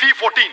C14,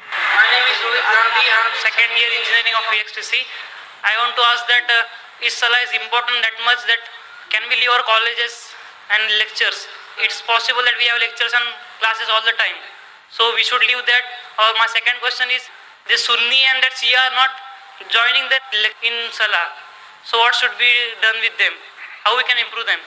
My name is Rohit Gandhi. I am second year engineering of PXTC. I want to ask that is Salah is important that much that can we leave our colleges and lectures? It's possible that we have lectures and classes all the time, so we should leave that. Or my second question is the Sunni and that Shia are not joining that in Salah, so what should be done with them? How we can improve them?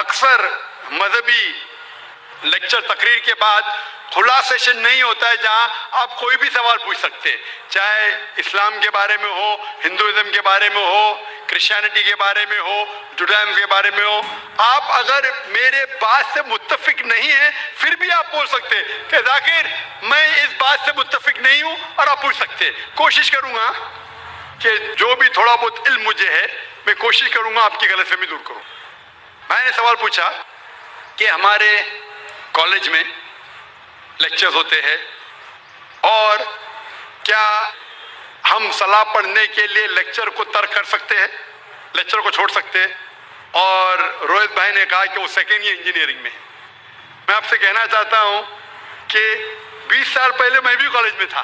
اکثر مذہبی lecture تقریر کے بعد کھلا session نہیں ہوتا ہے جہاں آپ کوئی بھی سوال پوچھ سکتے، چاہے اسلام کے بارے میں ہو، ہندوازم کے بارے میں ہو، کرسچینٹی کے بارے میں ہو، جوڈائزم کے بارے میں ہو. آپ اگر میرے بات سے متفق نہیں ہیں پھر بھی آپ بول سکتے کہ ذاکر میں اس بات سے متفق نہیں ہوں، اور آپ پوچھ سکتے. کوشش کروں گا کہ جو بھی تھوڑا بہت علم مجھے ہے میں کوشش کروں گا آپ کی غلط فہمی دور کروں. میں نے سوال پوچھا کہ ہمارے کالج میں لیکچرز ہوتے ہیں اور کیا ہم صلاح پڑھنے کے لیے لیکچر کو ترک کر سکتے ہیں، لیکچر کو چھوڑ سکتے ہیں؟ اور روہت بھائی نے کہا کہ وہ سیکنڈ ایئر انجینئرنگ میں ہے. میں آپ سے کہنا چاہتا ہوں کہ 20 سال پہلے میں بھی کالج میں تھا،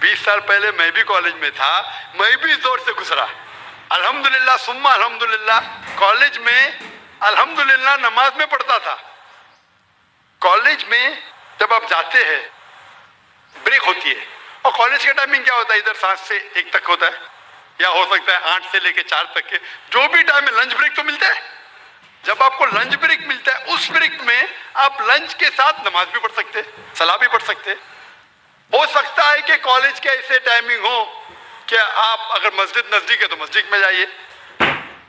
20 سال پہلے میں بھی کالج میں تھا، میں بھی اس دور سے گزرا. الحمدللہ ثم الحمدللہ کالج میں الحمدللہ نماز میں پڑھتا تھا. کالج میں جب آپ جاتے ہیں بریک ہوتی ہے، اور کالج کا ٹائمنگ کیا ہوتا ہے؟ ادھر 7 سے 1 تک ہوتا ہے، یا ہو سکتا ہے 8 سے لے کے 4 تک کے جو بھی ٹائم ہے. لنچ بریک تو ملتا ہے. جب آپ کو لنچ بریک ملتا ہے اس بریک میں آپ لنچ کے ساتھ نماز بھی پڑھ سکتے، صلاح بھی پڑھ سکتے. ہو سکتا ہے کہ کالج کے ایسے ٹائمنگ ہو کہ آپ اگر مسجد نزدیک ہے تو مسجد میں جائیے،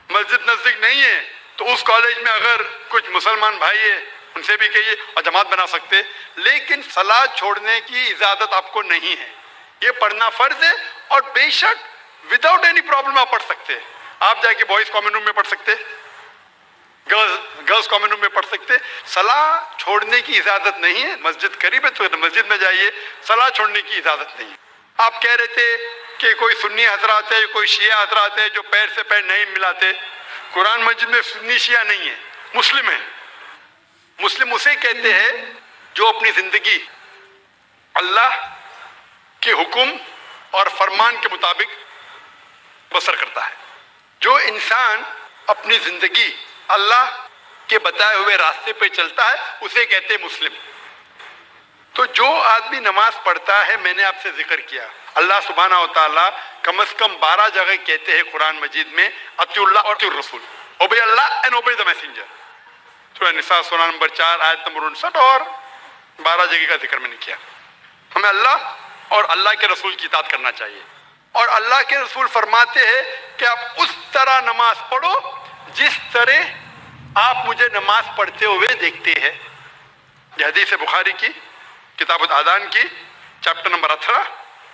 مسجد نزدیک نہیں ہے تو اس کالج میں اگر کچھ مسلمان بھائی ہے ان سے بھی کہیے اور جماعت بنا سکتے. لیکن صلاح چھوڑنے کی اجازت آپ کو نہیں ہے، یہ پڑھنا فرض ہے. اور بے شک وداؤٹ اینی پرابلم آپ پڑھ سکتے ہیں. آپ جا کے بوائز کامن روم میں پڑھ سکتے، گرلز کامن روم میں پڑھ سکتے. صلاح چھوڑنے کی اجازت نہیں ہے. مسجد قریب ہے تو مسجد میں جائیے، صلاح چھوڑنے کی اجازت نہیں ہے. آپ کہہ رہے تھے کہ کوئی سنی حضرات ہے، کوئی شیعہ حضرات ہے جو پیر سے پیر نہیں ملاتے. قرآن مجید میں سنی شیعہ نہیں ہے، مسلم ہے. مسلم اسے کہتے ہیں جو اپنی زندگی اللہ کے حکم اور فرمان کے مطابق بسر کرتا ہے. جو انسان اپنی زندگی اللہ کے بتائے ہوئے راستے پہ چلتا ہے اسے کہتے ہیں مسلم. تو جو آدمی نماز پڑھتا ہے، میں نے آپ سے ذکر کیا اللہ سبحانہ و تعالیٰ کم از کم 12 جگہ کہتے ہیں قرآن مجید میں اطیعوا اللہ اور اطیعوا الرسول، obey Allah and obey the messenger. سورہ نساء سورہ نمبر 4 آیت نمبر 59 اور 12 جگہ کا ذکر میں نے کیا. ہمیں اللہ اور اللہ کے رسول کی اطاعت کرنا چاہیے. اور اللہ کے رسول فرماتے ہیں کہ آپ اس طرح نماز پڑھو جس طرح آپ مجھے نماز پڑھتے ہوئے دیکھتے ہیں. یہ حدیث بخاری کی کتاب الاذان کی چیپٹر نمبر 18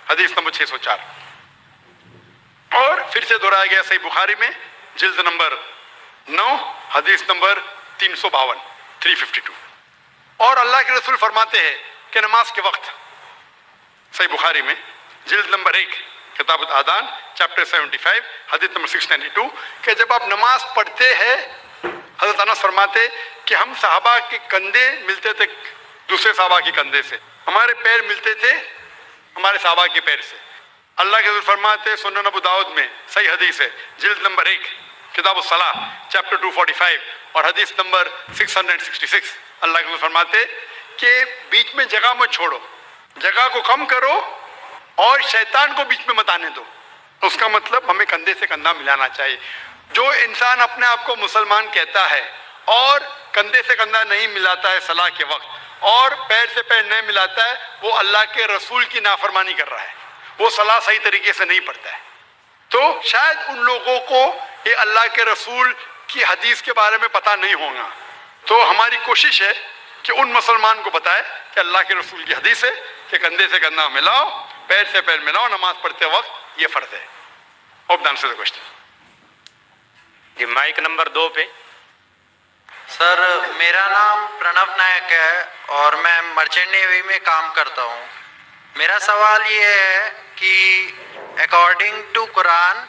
حدیث نمبر 604. اور پھر سے دہرایا گیا صحیح بخاری میں جلد نمبر 9 حدیث نمبر 352 352. اور اللہ کے رسول فرماتے ہیں کہ نماز کے وقت صحیح بخاری میں جلد نمبر 1 کتاب الاذان چیپٹر 75 حدیث نمبر 692 کہ جب آپ نماز پڑھتے ہیں حضرت انس فرماتے کہ ہم صحابہ کے کندھے ملتے تھے دوسرے صحابہ کے کندھے سے، ہمارے پیر ملتے تھے ہمارے صحابہ کے پیر سے. اللہ کے رسول فرماتے سنن ابو داؤد میں صحیح حدیث ہے جلد نمبر 1 کتاب الصلاح چیپٹر 245 اور حدیث نمبر 666 اللہ کے رسول فرماتے کہ بیچ میں جگہ مت چھوڑو، جگہ کو کم کرو اور شیطان کو بیچ میں مت آنے دو. اس کا مطلب ہمیں کندھے سے کندھا ملانا چاہیے. جو انسان اپنے آپ کو مسلمان کہتا ہے اور کندھے سے کندھا نہیں ملاتا ہے صلاح کے وقت اور پیر سے پیر نہیں ملاتا ہے وہ اللہ کے رسول کی نافرمانی کر رہا ہے، وہ صلاح صحیح طریقے سے نہیں پڑھتا ہے. تو شاید ان لوگوں کو یہ اللہ کے رسول کی حدیث کے بارے میں پتہ نہیں ہوگا. تو ہماری کوشش ہے کہ ان مسلمان کو بتائے کہ اللہ کے رسول کی حدیث ہے کہ کندھے سے کندھا ملاؤ، پیر سے پیر ملاؤ نماز پڑھتے وقت، یہ فرض ہے. Hope that answers the question. یہ مائک نمبر 2 پہ. سر میرا نام پرنو نائک ہے اور میں مرچنٹ نیوی میں کام کرتا ہوں. میرا سوال یہ ہے کہ اکارڈنگ ٹو قرآن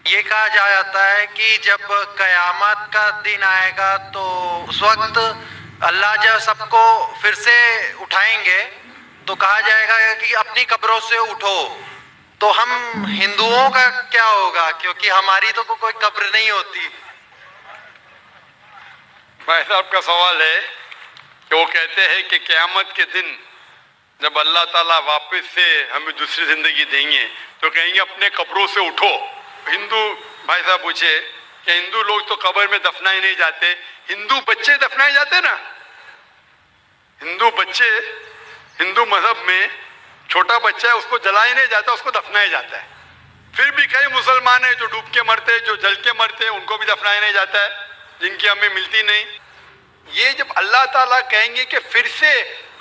یہ کہا جاتا ہے کہ جب قیامت کا دن آئے گا تو اس وقت اللہ جب سب کو پھر سے اٹھائیں گے تو کہا جائے گا کہ اپنی قبروں سے اٹھو. تو ہم ہندوؤں کا کیا ہوگا کیونکہ ہماری تو کوئی قبر نہیں ہوتی. بھائی صاحب کا سوال ہے کہ وہ کہتے ہیں کہ قیامت کے دن جب اللہ تعالیٰ واپس سے ہمیں دوسری زندگی دیں گے تو کہیں گے اپنے قبروں سے اٹھو. ہندو بھائی صاحب پوچھے کہ ہندو لوگ تو قبر میں دفنائے نہیں جاتے، ہندو بچے دفنائے جاتے نا، ہندو بچے ہندو مذہب میں چھوٹا بچہ ہے اس کو جلایا نہیں جاتا، اس کو دفنایا جاتا ہے. پھر بھی کئی مسلمان ہیں جو ڈوب کے مرتے، جو جل کے مرتے، ان کو بھی دفنایا نہیں جاتا ہے، جن کی ہمیں ملتی نہیں. یہ جب اللہ تعالیٰ کہیں گے کہ پھر سے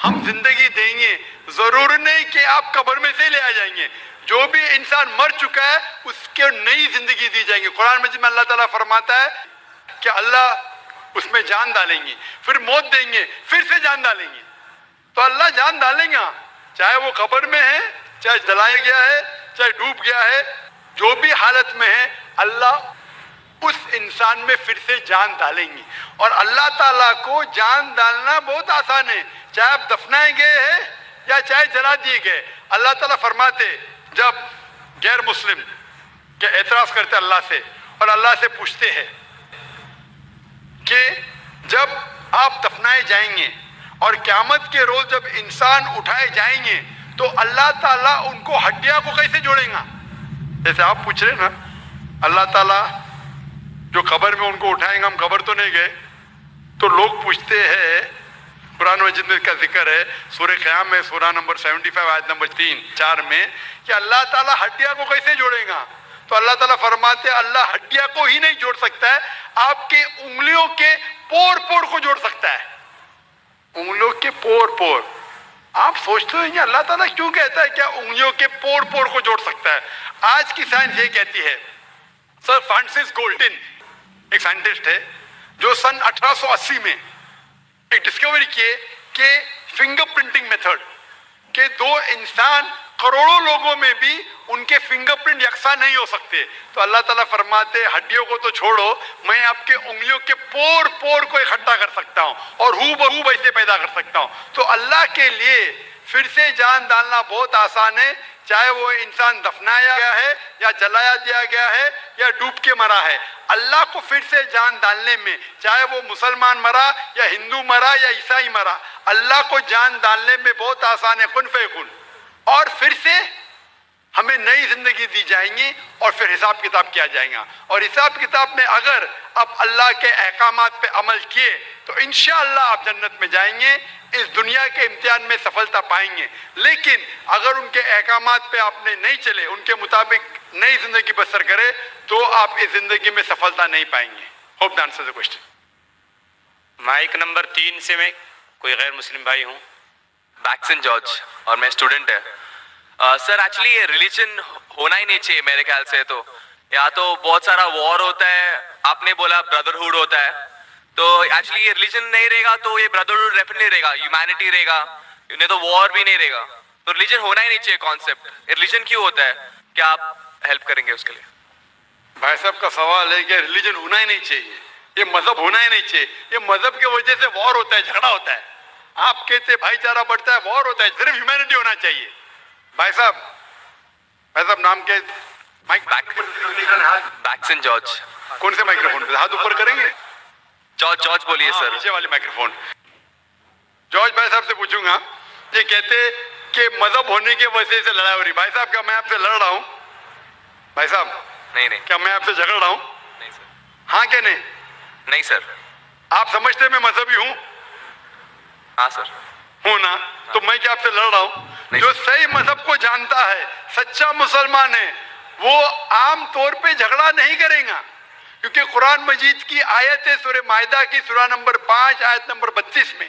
ہم زندگی دیں گے، ضرور نہیں کہ آپ قبر میں سے لے آ جائیں گے، جو بھی انسان مر چکا ہے اس کے نئی زندگی دی جائیں گے. قرآن مجید میں اللہ تعالیٰ فرماتا ہے کہ اللہ اس میں جان ڈالیں گے، پھر موت دیں گے، پھر سے جان ڈالیں گے. تو اللہ جان ڈالیں گا، چاہے وہ قبر میں ہے، چاہے جلایا گیا ہے، چاہے ڈوب گیا ہے، جو بھی حالت میں ہے اللہ اس انسان میں پھر سے جان ڈالیں گے. اور اللہ تعالیٰ کو جان ڈالنا بہت آسان ہے، چاہے آپ دفنائے گئے ہیں یا چاہے جلا دیے گئے. اللہ تعالیٰ فرماتے جب غیر مسلم کے اعتراض کرتے اللہ سے اور اللہ سے پوچھتے ہیں کہ جب آپ دفنائے جائیں گے اور قیامت کے روز جب انسان اٹھائے جائیں گے تو اللہ تعالیٰ ان کو ہڈیاں کو کیسے جوڑیں گا؟ جیسے آپ پوچھ رہے نا، اللہ تعالیٰ جو قبر میں ان کو اٹھائیں گے، ہم قبر تو نہیں گئے، تو لوگ پوچھتے ہیں، قرآن مجید میں کا ذکر ہے سورہ قیام میں سورہ نمبر 75 آیت نمبر 3-4 میں کہ اللہ تعالیٰ ہڈیاں کو کیسے جوڑے گا؟ تو اللہ تعالیٰ فرماتے ہیں اللہ ہڈیاں کو ہی نہیں جوڑ سکتا ہے، آپ کے انگلیوں کے پور پور کو جوڑ سکتا ہے. انگلیوں کے پور پور. آپ سوچتے ہیں اللہ تعالیٰ کیوں کہتا ہے کیا انگلیوں کے پور پور کو جوڑ سکتا ہے؟ آج کی سائنس یہ کہتی ہے. سر فرانسس گولٹن ایک سائنٹسٹ ہے جو سن 1880 میں ایک ڈسکوری کیے کہ فنگر پرنٹنگ میتھڈ کہ دو انسان کروڑوں لوگوں میں بھی ان کے فنگر پرنٹ یکساں نہیں ہو سکتے. تو اللہ تعالیٰ فرماتے ہڈیوں کو تو چھوڑو، میں آپ کے انگلیوں کے پور پور کو اکٹھا کر سکتا ہوں اور ہو بہو ویسے پیدا کر سکتا ہوں. تو اللہ کے لیے پھر سے جان ڈالنا بہت آسان ہے، چاہے وہ انسان دفنایا گیا ہے یا جلایا دیا گیا ہے یا ڈوب کے مرا ہے. اللہ کو پھر سے جان ڈالنے میں، چاہے وہ مسلمان مرا یا ہندو مرا یا عیسائی مرا، اللہ کو جان ڈالنے میں بہت آسان ہے، کن فیکن. اور پھر سے ہمیں نئی زندگی دی جائیں گی اور پھر حساب کتاب کیا جائے گا. اور حساب کتاب میں اگر آپ اللہ کے احکامات پہ عمل کیے تو انشاءاللہ آپ جنت میں جائیں گے، اس دنیا کے امتحان میں سفلتا پائیں گے. لیکن اگر ان کے احکامات پہ آپ نے نہیں چلے، ان کے مطابق نئی زندگی بسر کرے تو آپ اس زندگی میں سفلتا نہیں پائیں گے. Hope the answer the question. Mic number 3 سے میں کوئی غیر مسلم بھائی ہوں. بیکسن جارج اور میں اسٹوڈنٹ ہے. سر ایکچولی یہ ریلیجن ہونا ہی نہیں چاہیے میرے خیال سے. تو یا تو بہت سارا وار ہوتا ہے، آپ نے بولا بردرہوڈ ہوتا ہے، تو ایکچولی یہ ریلیجن نہیں رہے گا تو یہ بردرہوڈ ڈیفینیٹلی رہے گا، ہیومینٹی رہے گا، نہیں تو وار بھی نہیں رہے گا. تو ریلیجن ہونا ہی نہیں چاہیے کانسیپٹ. ریلیجن کیوں ہوتا ہے؟ کیا آپ ہیلپ کریں گے اس کے لیے؟ بھائی صاحب کا سوال ہے کہ ریلیجن ہونا ہی نہیں چاہیے، یہ مذہب ہونا ہی نہیں چاہیے. یہ مذہب کی وجہ سے وار ہوتا ہے، جھگڑا ہوتا ہے. آپ کہتے بھائی چارہ بڑھتا ہے، وار ہوتا ہے. صرف ہیومینٹی ہونا چاہیے. بھائی صاحب نام کے مائک بیکسن جارج. کون سے مائکرو فون پہ ہاتھ اوپر کریں گے؟ جارج بولیے سر. پیچھے والے مائکرو فون. جارج بھائی صاحب سے پوچھوں گا، یہ کہتے کہ مذہب ہونے کی وجہ سے لڑائی ہو رہی. بھائی صاحب کیا میں آپ سے لڑ رہا ہوں؟ بھائی صاحب نہیں کیا میں آپ سے جھگڑ رہا ہوں؟ نہیں سر. ہاں کہ نہیں؟ نہیں سر. آپ سمجھتے میں مذہبی ہوں؟ ہاں سر. ہوں نا؟ تو میں کیا آپ سے لڑ رہا ہوں؟ جو صحیح مذہب کو جانتا ہے، سچا مسلمان ہے، وہ عام طور پہ جھگڑا نہیں کرے گا. کیونکہ قرآن مجید کی آیت ہے سورہ مائدہ کی سورہ نمبر 5 آیت نمبر 32 میں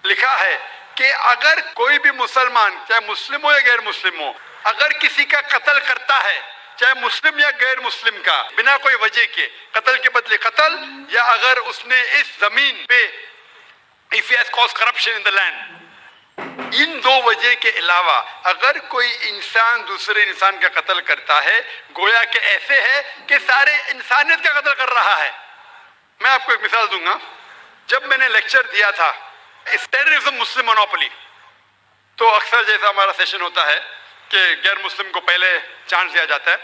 لکھا ہے کہ اگر کوئی بھی مسلمان چاہے مسلم ہو یا غیر مسلم ہو، اگر کسی کا قتل کرتا ہے، چاہے مسلم یا غیر مسلم کا، بنا کوئی وجہ کے قتل کے بدلے قتل، یا اگر اس نے اس زمین پہ if he has caused corruption in the land، ان دو وجہ کے علاوہ اگر کوئی انسان دوسرے انسان کا قتل کرتا ہے، گویا کہ ایسے ہے کہ سارے انسانیت کا قتل کر رہا ہے. میں آپ کو ایک مثال دوں گا. جب میں نے لیکچر دیا تھا ٹیررزم مسلم مونوپولی، تو اکثر جیسا ہمارا سیشن ہوتا ہے کہ غیر مسلم کو پہلے چانس دیا جاتا ہے.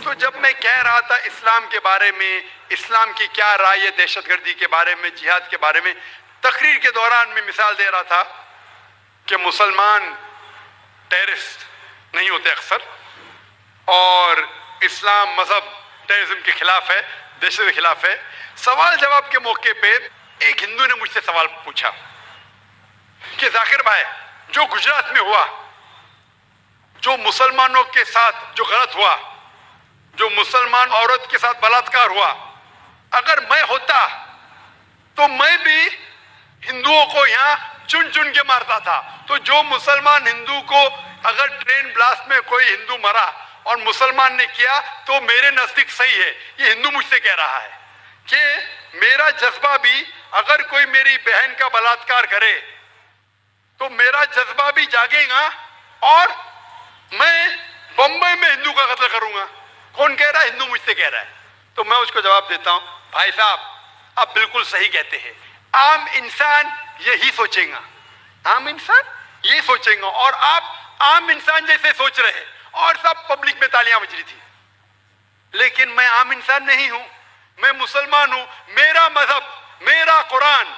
تو جب میں کہہ رہا تھا اسلام کے بارے میں، اسلام کی کیا رائے ہے دہشت گردی کے بارے میں، جہاد کے بارے میں، تقریر کے دوران میں مثال دے رہا تھا کہ مسلمان ٹیررسٹ نہیں ہوتے اکثر، اور اسلام مذہب ٹیررزم کے خلاف ہے. دہشت کے خلاف ہے. سوال جواب کے موقع پہ ایک ہندو نے مجھ سے سوال پوچھا کہ ذاکر بھائی جو گجرات میں ہوا, جو مسلمانوں کے ساتھ جو غلط ہوا, جو مسلمان عورت کے ساتھ بلاತ್کار ہوا, اگر میں ہوتا تو میں بھی ہندوؤں کو یہاں چن چن کے مارتا تھا. تو جو مسلمان ہندو کو اگر ٹرین بلاسٹ میں کوئی ہندو مرا اور مسلمان نے کیا تو میرے نزدیک صحیح ہے. یہ ہندو مجھ سے کہہ رہا ہے کہ میرا جذبہ بھی, اگر کوئی میری بہن کا بلاತ್کار کرے تو میرا جذبہ بھی جاگے گا اور میں بمبئی میں ہندو کا قتل کروں گا. کون کہہ رہا ہے؟ ہندو مجھ سے کہہ رہا ہے. تو میں اس کو جواب دیتا ہوں, بھائی صاحب آپ بالکل صحیح کہتے ہیں. عام انسان یہی سوچیں گا, عام انسان یہی سوچیں گا, اور آپ عام انسان جیسے سوچ رہے اور سب پبلک میں تالیاں بج رہی تھی. لیکن میں عام انسان نہیں ہوں, میں مسلمان ہوں. میرا مذہب, میرا قرآن,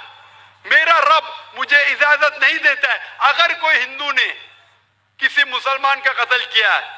میرا رب مجھے اجازت نہیں دیتا ہے اگر کوئی ہندو نے کسی مسلمان کا قتل کیا ہے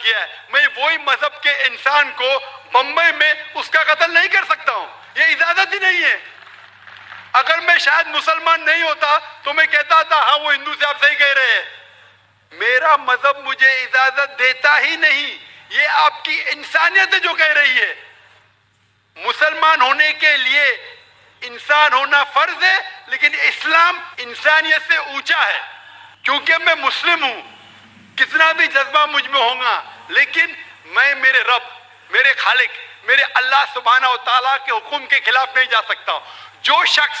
کیا ہے, میں وہی مذہب کے انسان کو بمبئی میں اس کا قتل نہیں کر سکتا ہوں. یہ اجازت ہی نہیں ہے. اگر میں شاید مسلمان نہیں ہوتا تو میں کہتا تھا ہاں وہ ہندو سے آپ صحیح کہہ رہے ہیں. میرا مذہب مجھے اجازت دیتا ہی نہیں. یہ آپ کی انسانیت ہے جو کہہ رہی ہے. مسلمان ہونے کے لیے انسان ہونا فرض ہے, لیکن اسلام انسانیت سے اونچا ہے. کیونکہ میں مسلم ہوں, کتنا بھی جذبہ مجھ میں ہوگا, لیکن میں میرے رب, میرے خالق, میرے اللہ سبحانہ و تعالیٰ کے حکم کے خلاف نہیں جا سکتا ہوں. جو شخص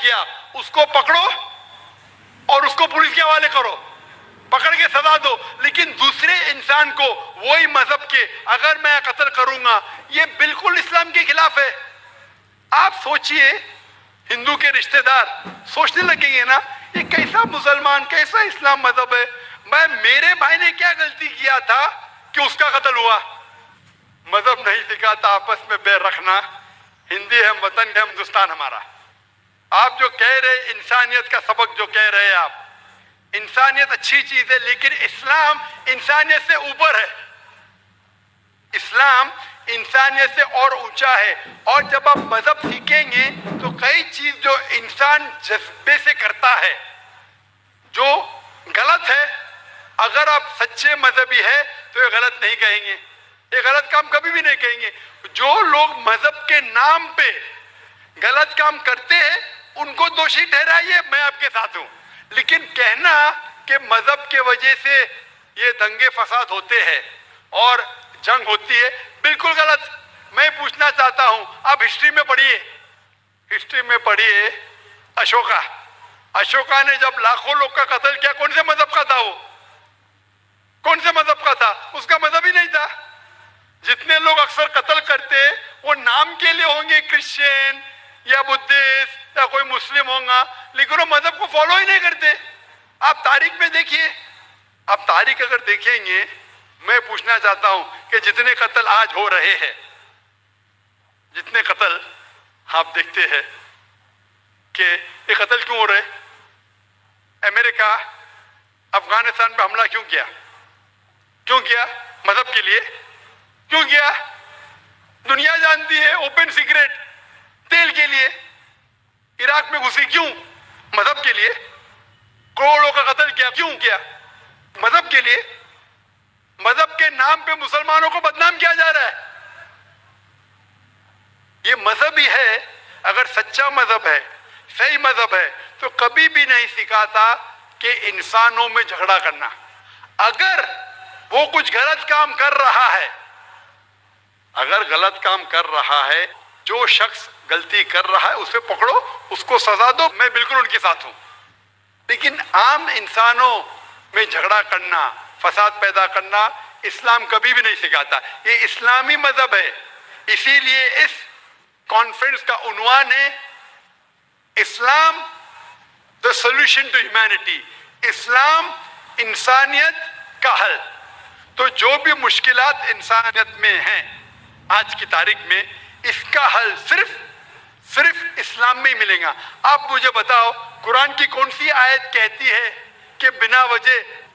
کیا اس کو پکڑو اور اس کو پولیس کے حوالے کرو, پکڑ کے سزا دو. لیکن دوسرے انسان کو وہی مذہب کے اگر میں قتل کروں گا, یہ بالکل اسلام کے خلاف ہے. آپ سوچئے, ہندو کے رشتہ دار سوچنے لگیں گے نا یہ کیسا مسلمان, کیسا اسلام مذہب ہے. میرے بھائی نے کیا غلطی کیا تھا کہ اس کا قتل ہوا؟ مذہب نہیں سکھاتا آپس میں بیر رکھنا. ہندی ہے, وطن ہے, ہندوستان ہمارا. آپ جو کہہ رہے انسانیت کا سبق جو کہہ رہے آپ, انسانیت اچھی چیز ہے, لیکن اسلام انسانیت سے اوپر ہے. اسلام انسانیت سے اور اونچا ہے. اور جب آپ مذہب سیکھیں گے تو کئی چیز جو انسان جذبے سے کرتا ہے جو غلط ہے, اگر آپ سچے مذہبی ہے تو یہ غلط نہیں کہیں گے, یہ غلط کام کبھی بھی نہیں کہیں گے. جو لوگ مذہب کے نام پہ غلط کام کرتے ہیں ان کو دوشی ٹھہرائیے, میں آپ کے ساتھ ہوں. لیکن کہنا کہ مذہب کے وجہ سے یہ دنگے فساد ہوتے ہیں اور جنگ ہوتی ہے, بالکل غلط. میں پوچھنا چاہتا ہوں, آپ ہسٹری میں پڑھیے, ہسٹری میں پڑھیے اشوکا نے جب لاکھوں لوگ کا قتل کیا, کون سے مذہب کا تھا وہ؟ کون سے مذہب کا تھا؟ اس کا مذہب ہی نہیں تھا. جتنے لوگ اکثر قتل کرتے وہ نام کے لیے ہوں گے, کرسچین یا بدھسٹ یا کوئی مسلم ہوں گا, لیکن وہ مذہب کو فالو ہی نہیں کرتے. آپ تاریخ میں دیکھیے, آپ تاریخ اگر دیکھیں گے, میں پوچھنا چاہتا ہوں کہ جتنے قتل آج ہو رہے ہیں, جتنے قتل آپ دیکھتے ہیں کہ یہ قتل کیوں ہو رہے؟ امریکہ افغانستان پہ حملہ کیوں کیا؟ کیوں کیا؟ مذہب کے لیے. کیوں کیا؟ دنیا جانتی ہے, اوپن سیکریٹ, تیل کے لیے. عراق میں گھسی کیوں؟ مذہب کے لیے. کروڑوں کا قتل کیا کیوں کیا؟ مذہب کے لیے. مذہب کے نام پہ مسلمانوں کو بدنام کیا جا رہا ہے. یہ مذہب ہی ہے. اگر سچا مذہب ہے, صحیح مذہب ہے, تو کبھی بھی نہیں سکھاتا کہ انسانوں میں جھگڑا کرنا. اگر وہ کچھ غلط کام کر رہا ہے, اگر غلط کام کر رہا ہے, جو شخص غلطی کر رہا ہے اسے پکڑو, اس کو سزا دو, میں بالکل ان کے ساتھ ہوں. لیکن عام انسانوں میں جھگڑا کرنا, فساد پیدا کرنا اسلام کبھی بھی نہیں سکھاتا. یہ اسلامی مذہب ہے. اسی لیے اس کانفرنس کا عنوان ہے اسلام the solution to humanity. اسلام انسانیت کا حل. تو جو بھی مشکلات انسانیت میں ہیں آج کی تاریخ میں, اس کا حل صرف اسلام میں ہی ملے گا. آپ مجھے بتاؤ, قرآن کی کون سی آیت کہتی ہے کہ بنا وجہ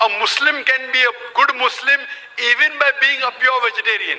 A Muslim can be a good Muslim even by being a pure vegetarian.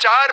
4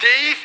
23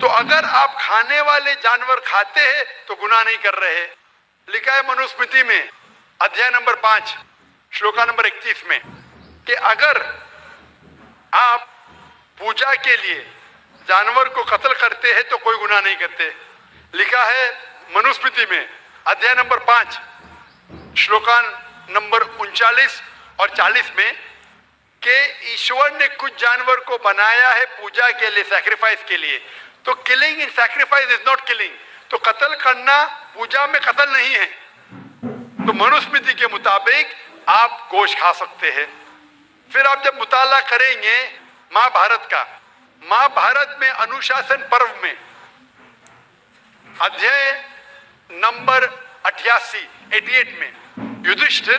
تو اگر آپ کھانے والے جانور کھاتے ہیں تو گناہ نہیں کر رہے. لکھا ہے منوسمرتی میں ادھیائے نمبر 5 شلوکا نمبر 31 میں کہ اگر آپ پوجا کے لیے جانور کو قتل کرتے ہیں تو کوئی گناہ نہیں کرتے. لکھا ہے منوسمرتی میں ادھیائے نمبر 5 شلوکا نمبر 39 اور 40 میں کہ ایشور نے کچھ جانور کو بنایا ہے پوجا کے لیے, سیکریفائس کے لیے. تو killing in sacrifice is not killing. تو قتل کرنا پوجا میں قتل نہیں ہے. تو منوسمرتی کے مطابق آپ گوشت کھا سکتے ہیں. پھر آپ جب مطالعہ کریں گے مہا بھارت کا, مہا بھارت میں انوشاسن پرو میں ادھیائے نمبر 88 میں یدھشٹر,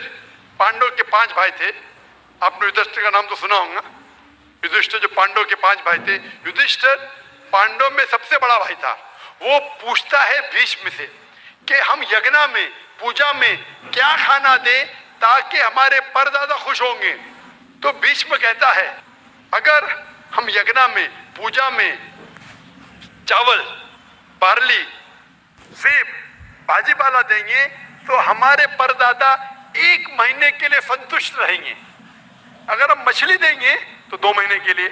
پانڈو کے 5 بھائی تھے, آپ نے یدھشٹر کا نام تو سنا ہوگا. یدھشٹر جو پانڈو کے 5 بھائی تھے, یدھشٹر پانڈو میں سب سے بڑا بھائی تھا. وہ پوچھتا ہے بھیشم سے کہ ہم یگنا میں پوجا میں کیا کھانا دیں تاکہ ہمارے پردادا خوش ہوں گے. تو بھیشم کہتا ہے اگر ہم یگنا میں پوجا میں چاول, بارلی, سیب, بھاجی پالا دیں گے تو ہمارے پردادا 1 مہینے کے لیے سنتشٹ رہیں گے. اگر ہم مچھلی دیں گے تو 2 مہینے کے لیے,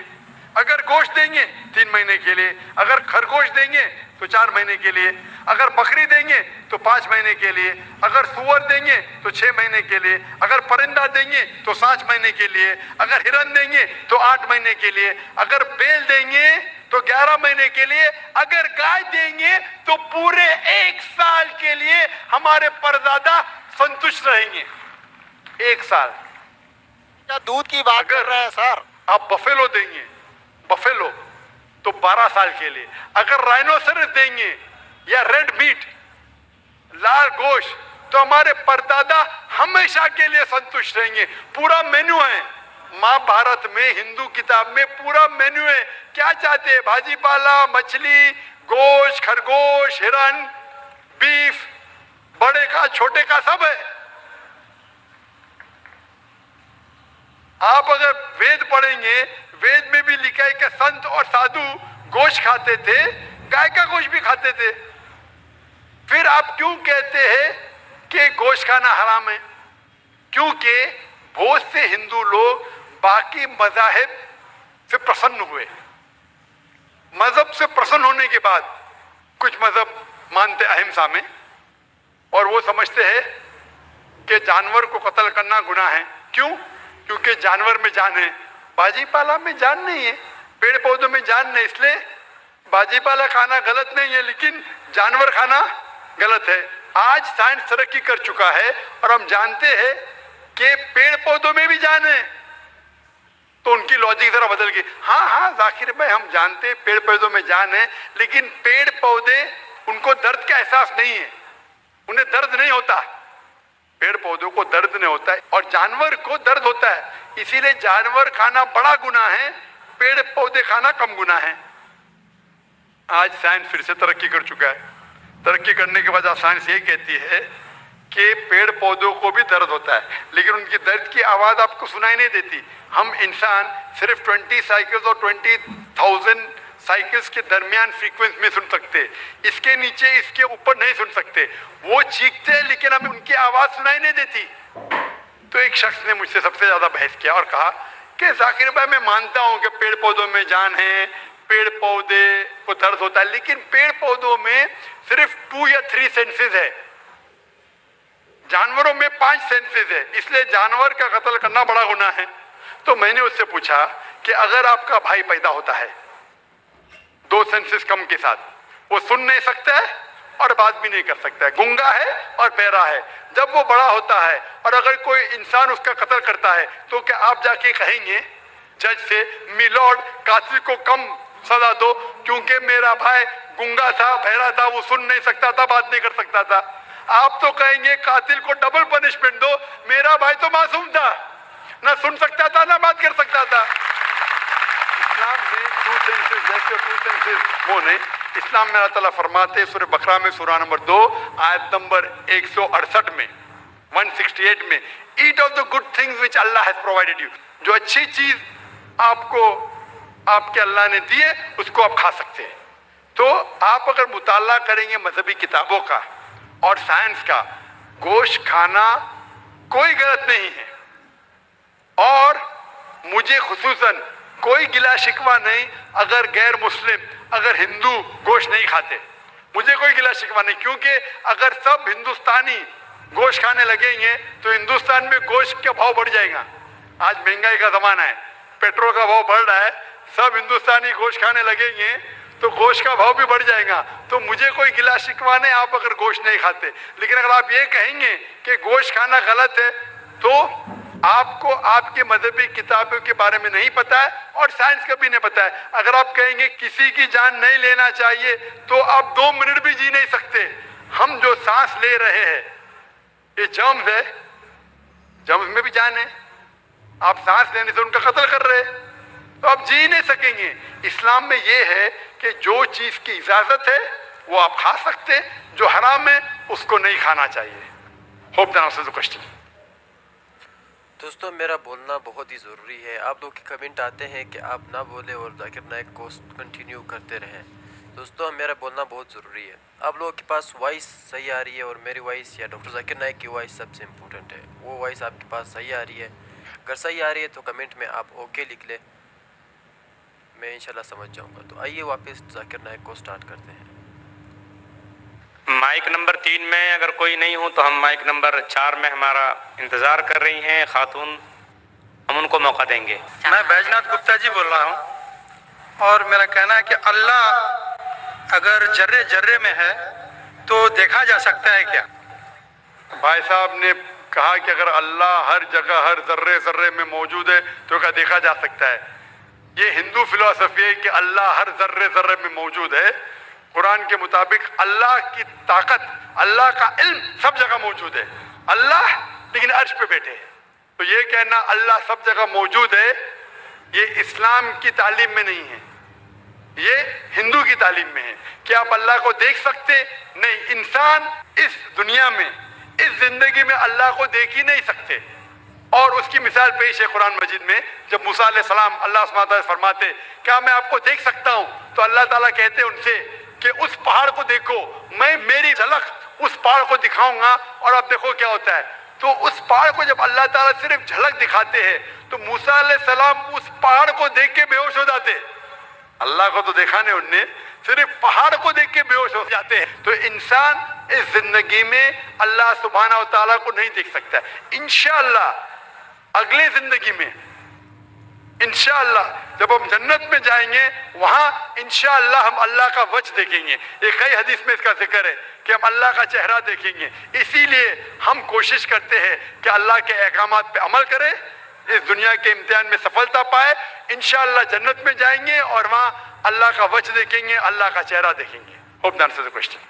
اگر گوشت دیں گے 3 مہینے کے لیے, اگر خرگوش دیں گے تو 4 مہینے کے لیے, اگر بکری دیں گے تو 5 مہینے کے لیے, اگر سور دیں گے تو 6 مہینے کے لیے, اگر پرندہ دیں گے تو 7 مہینے کے لیے, اگر ہرن دیں گے تو 8 مہینے کے لیے, اگر بیل دیں گے تو 11 مہینے کے لیے, اگر گائے دیں گے تو پورے 1 سال کے لیے ہمارے پردادا سنتشٹ رہیں گے. 1 سال. کیا دودھ کی بات کر رہے ہیں سر؟ آپ بفیلو دیں گے, بفیلو تو 12 سال کے لیے, اگر رائنوسرس دیں گے یا ریڈ میٹ, لال گوشت, تو ہمارے پردادا ہمیشہ کے لیے سنتشٹ رہیں گے. پورا مینو ہے مہا بھارت میں, ہندو کتاب میں پورا مینو ہے. کیا چاہتے ہیں؟ بھاجی پالا, مچھلی, گوشت, خرگوش, ہرن, بیف, بڑے کا چھوٹے کا سب ہے. آپ اگر وید پڑھیں گے, وید میں بھی لکھا ہے کہ سنت اور سادھو گوشت کھاتے تھے, گائے کا گوشت بھی کھاتے تھے. پھر آپ کیوں کہتے ہیں کہ گوشت کھانا حرام ہے؟ کیونکہ بہت سے ہندو لوگ باقی مذاہب سے پرسن ہوئے. مذہب سے پرسن ہونے کے بعد کچھ مذہب مانتے اہمسا میں, اور وہ سمجھتے ہیں کہ جانور کو قتل کرنا گناہ ہے. کیوں؟ کیونکہ جانور میں جان ہے, باجی پالا میں جان نہیں ہے, پیڑ پودوں میں جان نہیں, اس لیے باجی پالا کھانا غلط نہیں ہے لیکن جانور کھانا غلط ہے. آج سائنس ترقی کر چکا ہے اور ہم جانتے ہیں کہ پیڑ پودوں میں بھی جان ہے. تو ان کی لاجک ذرا بدل گئی. ہاں ذاکر بھائی ہم جانتے ہیں پیڑ پودوں میں جان ہے, لیکن پیڑ پودے ان کو درد کا احساس نہیں ہے, انہیں درد نہیں ہوتا. پیڑ پودوں کو درد نہیں ہوتا ہے اور جانور کو درد ہوتا ہے. اسی لیے جانور کھانا بڑا گناہ ہے, پیڑ پودے کھانا کم گناہ ہے. آج سائنس پھر سے ترقی کر چکا ہے. ترقی کرنے کے بعد سائنس یہ کہتی ہے کہ پیڑ پودوں کو بھی درد ہوتا ہے, لیکن ان کی درد کی آواز آپ کو سنائی نہیں دیتی. ہم انسان صرف 20 سائیکلز اور 20,000 سائیکلز کے درمیان فریکوینس میں سن سکتے, اس کے نیچے اس کے اوپر نہیں سن سکتے. وہ چیختے ہیں لیکن ہمیں ان کی آواز سنائی نہیں دیتی. تو ایک شخص نے مجھ سے سب سے زیادہ بحث کیا اور کہا کہ ذاکر بھائی میں مانتا ہوں کہ پیڑ پودوں میں جان ہے, پیڑ پودے کو درد ہوتا ہے, لیکن پیڑ پودوں میں صرف 2 یا 3 سینسز ہے, جانوروں میں 5 سینسز ہے, اس لیے جانور کا قتل کرنا بڑا گناہ ہے. تو میں نے اس سے پوچھا کہ اگر آپ کا بھائی پیدا ہوتا ہے 2 سینسز کم کے ساتھ, وہ سن نہیں سکتا ہے اور بات بھی نہیں کر سکتا ہے, گونگا ہے اور بہرا ہے, جب وہ بڑا ہوتا ہے اور اگر کوئی انسان اس کا قتل کرتا ہے تو کیا آپ جا کے کہیں گے جج سے می لارڈ قاتل کو کم سزا دو کیونکہ میرا بھائی گونگا تھا, بہرا تھا, وہ سن نہیں سکتا تھا, بات نہیں کر سکتا تھا؟ آپ تو کہیں گے قاتل کو ڈبل پنشمنٹ دو, میرا بھائی تو معصوم تھا, نہ سن سکتا تھا نہ بات کر سکتا تھا. اسلام میں 2 سینسز جیسے 2 سینسز وہ نہیں. اسلام میں اللہ تعالیٰ فرماتے سورہ بقرہ میں سورہ نمبر 2 آیت نمبر 168 میں 168 میں eat of the good things which Allah has provided you, جو اچھی چیز آپ کو آپ کے اللہ نے دی ہے اس کو آپ کھا سکتے ہیں. تو آپ اگر مطالعہ کریں گے مذہبی کتابوں کا اور سائنس کا، گوشت کھانا کوئی غلط نہیں ہے، اور مجھے خصوصاً کوئی گلا شکوہ نہیں اگر غیر مسلم، اگر ہندو گوشت نہیں کھاتے، مجھے کوئی گلا شکوہ نہیں، کیونکہ اگر سب ہندوستانی گوشت کھانے لگیں گے تو ہندوستان میں گوشت کا بھاؤ بڑھ جائے گا۔ آج مہنگائی کا زمانہ ہے، پیٹرول کا بھاؤ بڑھ رہا ہے، سب ہندوستانی گوشت کھانے لگیں گے تو گوشت کا بھاؤ بھی بڑھ جائے گا۔ تو مجھے کوئی گلا شکوہ نہیں آپ اگر گوشت نہیں کھاتے، لیکن اگر آپ یہ کہیں گے کہ گوشت کھانا غلط ہے تو آپ کو آپ کے مذہبی کتابوں کے بارے میں نہیں پتا ہے اور سائنس کا بھی نہیں پتا ہے۔ اگر آپ کہیں گے کسی کی جان نہیں لینا چاہیے تو آپ 2 منٹ بھی جی نہیں سکتے۔ ہم جو سانس لے رہے ہیں یہ جرمز ہے، جرمز میں بھی جان ہے، آپ سانس لینے سے ان کا قتل کر رہے ہیں تو آپ جی نہیں سکیں گے۔ اسلام میں یہ ہے کہ جو چیز کی اجازت ہے وہ آپ کھا سکتے، جو حرام ہے اس کو نہیں کھانا چاہیے۔ Hope that answers the question. دوستوں میرا بولنا بہت ہی ضروری ہے، آپ لوگ کے کمنٹ آتے ہیں کہ آپ نہ بولیں اور ذاکر نائک کو کنٹینیو کرتے رہیں۔ دوستوں میرا بولنا بہت ضروری ہے، آپ لوگوں کے پاس وائس صحیح آ رہی ہے اور میری وائس یا ڈاکٹر ذاکر نائک کی وائس سب سے امپورٹنٹ ہے، وہ وائس آپ کے پاس صحیح آ رہی ہے۔ اگر صحیح آ رہی ہے تو کمنٹ میں آپ اوکے لکھ لیں، میں انشاءاللہ سمجھ جاؤں گا۔ تو آئیے واپس ذاکر نائک کو سٹارٹ کرتے ہیں۔ مائک نمبر 3 میں اگر کوئی نہیں ہو تو ہم مائک نمبر 4 میں ہمارا انتظار کر رہی ہیں خاتون، ہم ان کو موقع دیں گے۔ میں بیجناتھ گپتا جی بول رہا ہوں، اور میرا کہنا ہے کہ اللہ اگر جرے جرے میں ہے تو دیکھا جا سکتا ہے کیا؟ بھائی صاحب نے کہا کہ اگر اللہ ہر جگہ ہر ذرے ذرے میں موجود ہے تو کیا دیکھا جا سکتا ہے؟ یہ ہندو فلسفی ہے کہ اللہ ہر ذرے ذرے میں موجود ہے۔ قرآن کے مطابق اللہ کی طاقت، اللہ کا علم سب جگہ موجود ہے، اللہ لیکن عرش پہ بیٹھے ہیں۔ تو یہ کہنا اللہ سب جگہ موجود ہے یہ اسلام کی تعلیم میں نہیں ہے، یہ ہندو کی تعلیم میں ہے۔ کیا آپ اللہ کو دیکھ سکتے؟ نہیں، انسان اس دنیا میں اس زندگی میں اللہ کو دیکھ ہی نہیں سکتے، اور اس کی مثال پیش ہے قرآن مجید میں۔ جب موسیٰ علیہ السلام اللہ سبحانہ وتعالیٰ فرماتے کیا میں آپ کو دیکھ سکتا ہوں، تو اللہ تعالیٰ کہتے ان سے کہ اس پہاڑ کو دیکھو، میں میری جھلک اس پہاڑ کو دکھاؤں گا اور آپ دیکھو کیا ہوتا ہے۔ تو اس پہاڑ کو جب اللہ تعالیٰ صرف جھلک دکھاتے ہیں تو موسیٰ علیہ السلام اس پہاڑ کو دیکھ کے بے ہوش ہو جاتے، اللہ کو تو دیکھا نہیں انہوں نے، صرف پہاڑ کو دیکھ کے بے ہوش ہو جاتے ہیں۔ تو انسان اس زندگی میں اللہ سبحانہ و تعالیٰ کو نہیں دیکھ سکتا۔ انشاءاللہ اگلے زندگی میں انشاءاللہ جب ہم جنت میں جائیں گے وہاں انشاءاللہ ہم اللہ کا وجہ دیکھیں گے۔ یہ کئی حدیث میں اس کا ذکر ہے کہ ہم اللہ کا چہرہ دیکھیں گے، اسی لیے ہم کوشش کرتے ہیں کہ اللہ کے احکامات پہ عمل کریں، اس دنیا کے امتحان میں سفلتا پائے، انشاءاللہ جنت میں جائیں گے اور وہاں اللہ کا وجہ دیکھیں گے، اللہ کا چہرہ دیکھیں گے۔ Hope that answers the question.